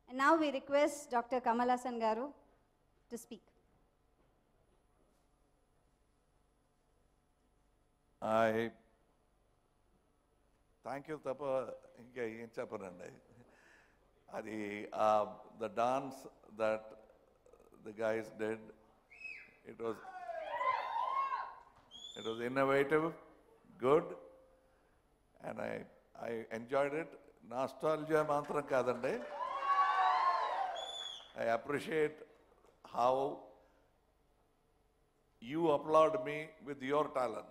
And now we request Dr. Kamal Hassan Garu to speak. I thank you, Tapa. The dance that the guys did, it was innovative, good, and I enjoyed it. Nostalgia mantram kadande. I appreciate how you applaud me with your talent.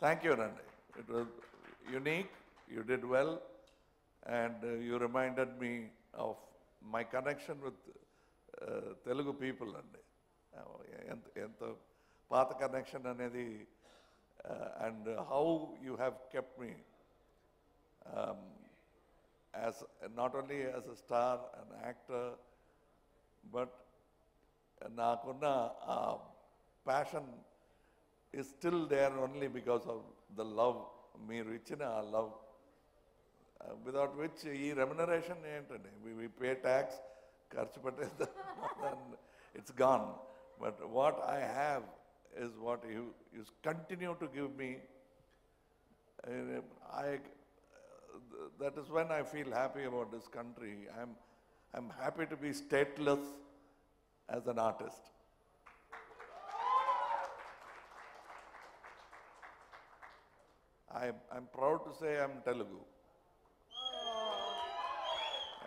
Thank you, Nandi. It was unique, you did well, and you reminded me of my connection with Telugu people. Enta path connection anedi, and how you have kept me as not only as a star, an actor, but nakunna passion is still there only because of the love, meer ichina love, without which ee remuneration entandi, we pay tax, kharchu patteda, it's gone. But what I have is what you continue to give me. That is when I feel happy about this country. I'm happy to be stateless as an artist. I'm proud to say I'm Telugu.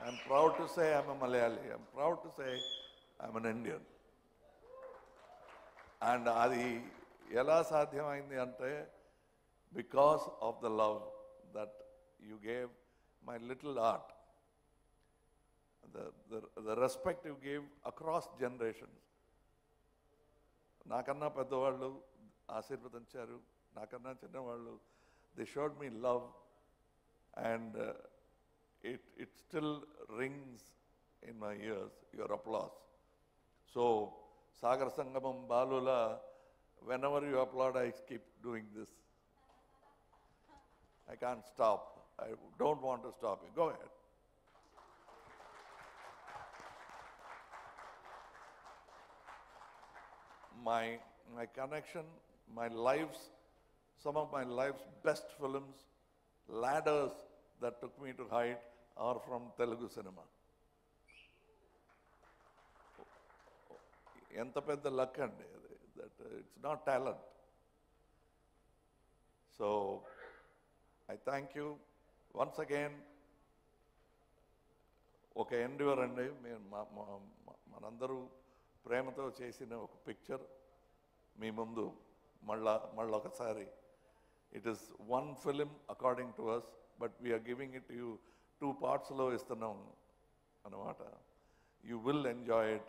I'm proud to say I'm a Malayali. I'm proud to say I'm an Indian. And adi ela sadhyamaindi ante because of the love that you gave my little art, the respect you gave across generations. Nakanna peddavallu ఆశీర్వదించారు, నాకన్నా చిన్నవాళ్ళు, they showed me love, and it still rings in my ears, your applause. So Sagar Sangamam Balula, whenever you applaud, I keep doing this. I can't stop. I don't want to stop you. Go ahead. My connection, my life's, some of my life's best films, ladders that took me to height, are from Telugu cinema. Enta pedda luck andi, that it's not talent. So I thank you once again. ఒక Endeavour అండి, మనందరూ ప్రేమతో చేసిన ఒక picture మీ ముందు మళ్ళొకసారి. It is one film according to us, but we are giving it to you 2 partsలో ఇస్తున్నాం అన్నమాట. You will enjoy it.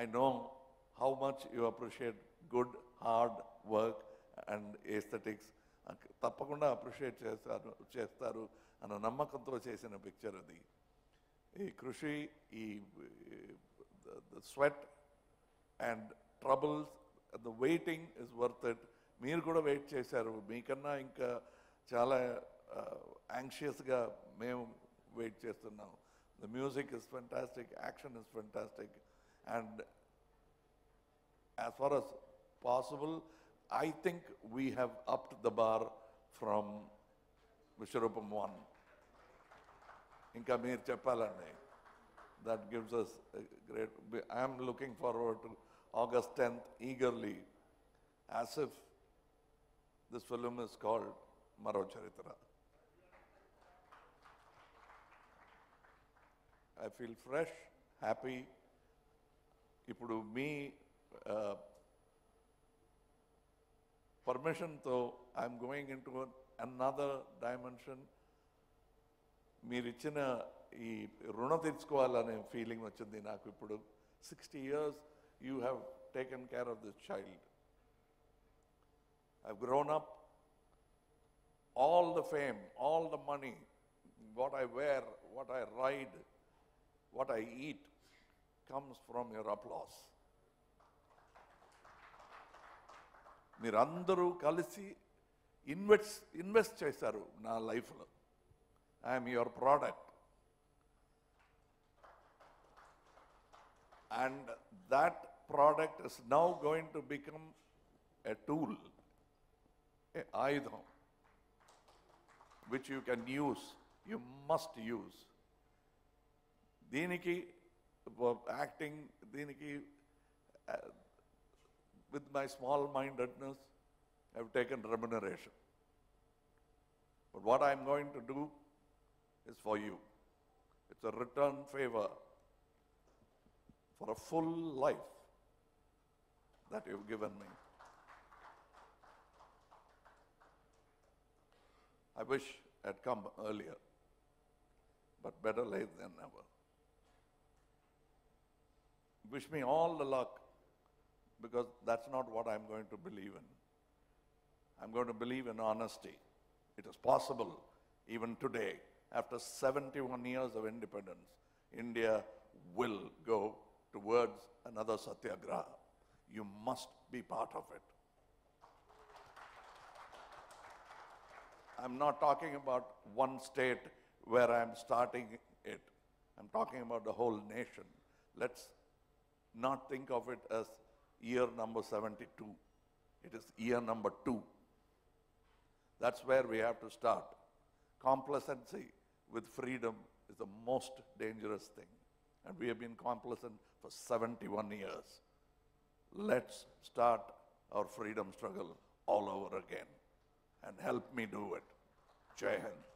I know how much you appreciate good, hard work and aesthetics. తప్పకుండా అప్రిషియేట్ చేస్తారు అన్న నమ్మకంతో చేసిన picture అది. ఈ కృషి, ఈ sweat and troubles, the waiting is worth it. మీరు కూడా వెయిట్ చేశారు, మీకన్నా ఇంకా చాలా యాంగ్షియస్గా మేము వెయిట్ చేస్తున్నాం. The music is fantastic, action is fantastic, and as far as possible, I think we have upped the bar from Vishwarupam 1. Inka meer cheppalandi. That gives us a great, I am looking forward to August 10th eagerly, as if this film is called Maro Charitra. I feel fresh, happy. Ipudu me permission-తో I'm going into another dimension. మీరు ఇచ్చిన ఈ రుణ తీర్చుకోవాలనే feeling వచ్చింది నాకు ఇప్పుడు. 60 years you have taken care of this child. I've grown up, all the fame, all the money, what I wear, what I ride, what I eat comes from your applause. మీరందరూ కలిసి invest చేశారు నా లైఫ్లో. I'm your product. And that product is now going to become a tool, a ayudham, which you can use, you must use. Deeniki, acting, Deeniki, with my small-mindedness, I've taken remuneration. But what I'm going to do is for you. It's a return favor for a full life that you've given me. I wish I'd come earlier, but better late than never. Wish me all the luck, because that's not what I'm going to believe in. I'm going to believe in honesty. It is possible, even today, after 71 years of independence, India will go towards another satyagraha. You must be part of it. I'm not talking about one state where I'm starting it. I'm talking about the whole nation. Let's not think of it as year number 72. It is year number 2. That's where we have to start. Complacency with freedom is the most dangerous thing. And we have been complacent for 71 years. Let's start our freedom struggle all over again. And help me do it. Jai Hind.